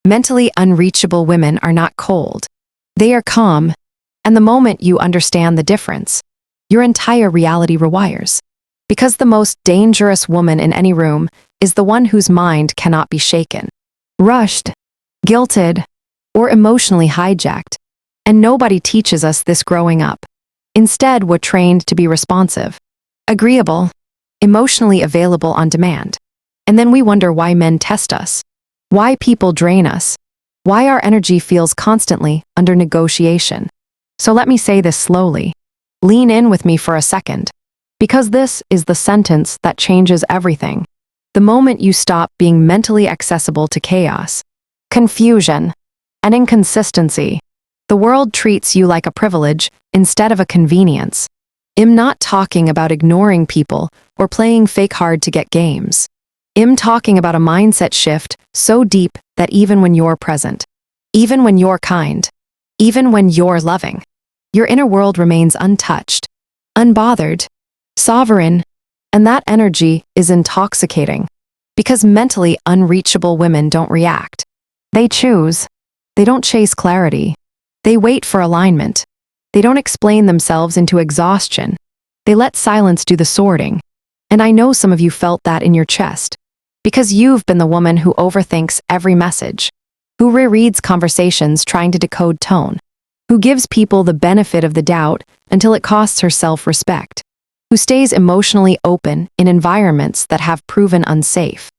Mentally unreachable women are not cold. They are calm, and the moment you understand the difference, your entire reality rewires. Because the most dangerous woman in any room is the one whose mind cannot be shaken, rushed, guilted, or emotionally hijacked. And nobody teaches us this growing up. Instead, we're trained to be responsive, agreeable, emotionally available on demand. And then we wonder why men test us, why people drain us, why our energy feels constantly under negotiation. So let me say this slowly. Lean in with me for a second, because this is the sentence that changes everything. The moment you stop being mentally accessible to chaos, confusion, and inconsistency, the world treats you like a privilege instead of a convenience. I'm not talking about ignoring people or playing fake hard to get games. I'm talking about a mindset shift so deep that even when you're present, even when you're kind, even when you're loving, your inner world remains untouched, unbothered, sovereign, and that energy is intoxicating. Because mentally unreachable women don't react. They choose. They don't chase clarity. They wait for alignment. They don't explain themselves into exhaustion. They let silence do the sorting. And I know some of you felt that in your chest. Because you've been the woman who overthinks every message, who rereads conversations trying to decode tone, who gives people the benefit of the doubt until it costs her self-respect, who stays emotionally open in environments that have proven unsafe.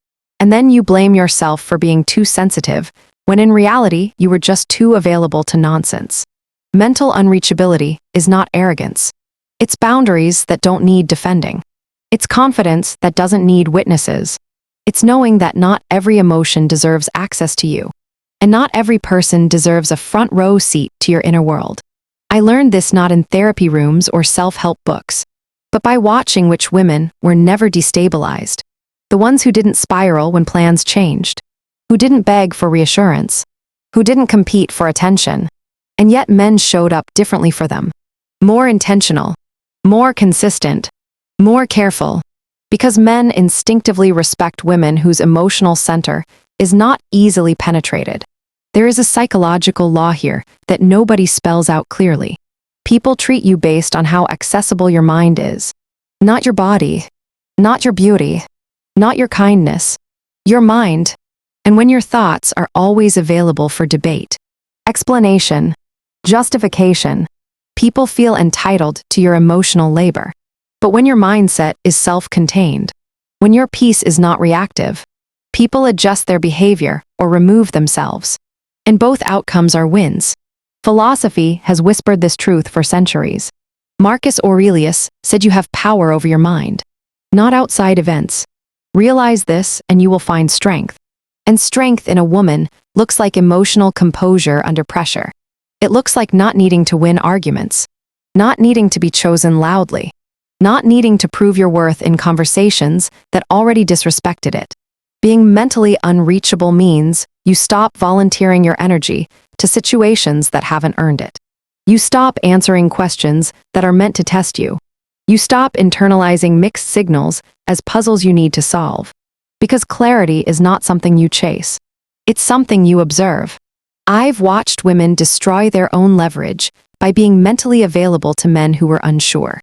And then you blame yourself for being too sensitive, when in reality you were just too available to nonsense. Mental unreachability is not arrogance. It's boundaries that don't need defending. It's confidence that doesn't need witnesses. It's knowing that not every emotion deserves access to you, and not every person deserves a front row seat to your inner world. I learned this not in therapy rooms or self-help books, but by watching which women were never destabilized. The ones who didn't spiral when plans changed, who didn't beg for reassurance, who didn't compete for attention, and yet men showed up differently for them. More intentional, more consistent, more careful. Because men instinctively respect women whose emotional center is not easily penetrated. There is a psychological law here that nobody spells out clearly. People treat you based on how accessible your mind is. Not your body, not your beauty, not your kindness, your mind. And when your thoughts are always available for debate, explanation, justification, people feel entitled to your emotional labor. But when your mindset is self-contained, when your peace is not reactive, people adjust their behavior or remove themselves. And both outcomes are wins. Philosophy has whispered this truth for centuries. Marcus Aurelius said you have power over your mind, not outside events. Realize this and you will find strength. And strength in a woman looks like emotional composure under pressure. It looks like not needing to win arguments, not needing to be chosen loudly, not needing to prove your worth in conversations that already disrespected it. Being mentally unreachable means you stop volunteering your energy to situations that haven't earned it. You stop answering questions that are meant to test you. You stop internalizing mixed signals as puzzles you need to solve. Because clarity is not something you chase. It's something you observe. I've watched women destroy their own leverage by being mentally available to men who were unsure,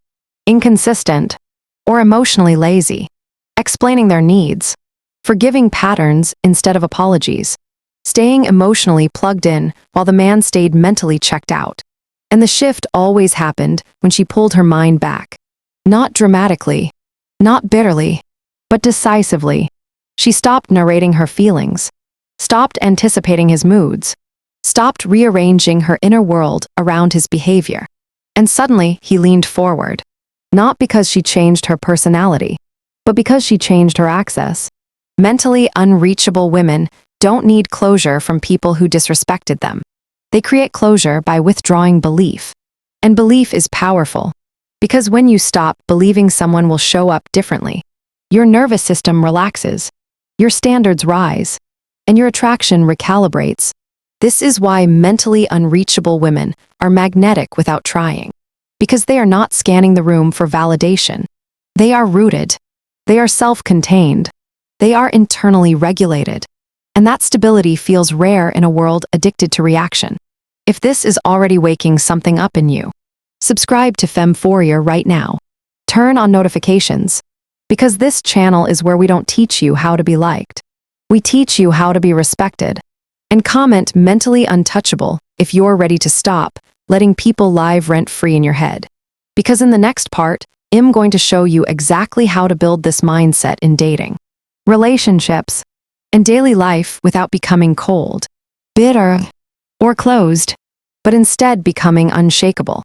inconsistent, or emotionally lazy, explaining their needs, forgiving patterns instead of apologies, staying emotionally plugged in while the man stayed mentally checked out. And the shift always happened when she pulled her mind back. Not dramatically, not bitterly, but decisively. She stopped narrating her feelings, stopped anticipating his moods, stopped rearranging her inner world around his behavior. And suddenly he leaned forward. Not because she changed her personality, but because she changed her access. Mentally unreachable women don't need closure from people who disrespected them. They create closure by withdrawing belief. And belief is powerful, because when you stop believing someone will show up differently, your nervous system relaxes, your standards rise, and your attraction recalibrates. This is why mentally unreachable women are magnetic without trying. Because they are not scanning the room for validation. They are rooted. They are self-contained. They are internally regulated. And that stability feels rare in a world addicted to reaction. If this is already waking something up in you, subscribe to Femphoria right now. Turn on notifications, because this channel is where we don't teach you how to be liked. We teach you how to be respected. And comment mentally untouchable if you're ready to stop letting people live rent-free in your head. Because in the next part, I'm going to show you exactly how to build this mindset in dating, relationships, and daily life without becoming cold, bitter, or closed, but instead becoming unshakable.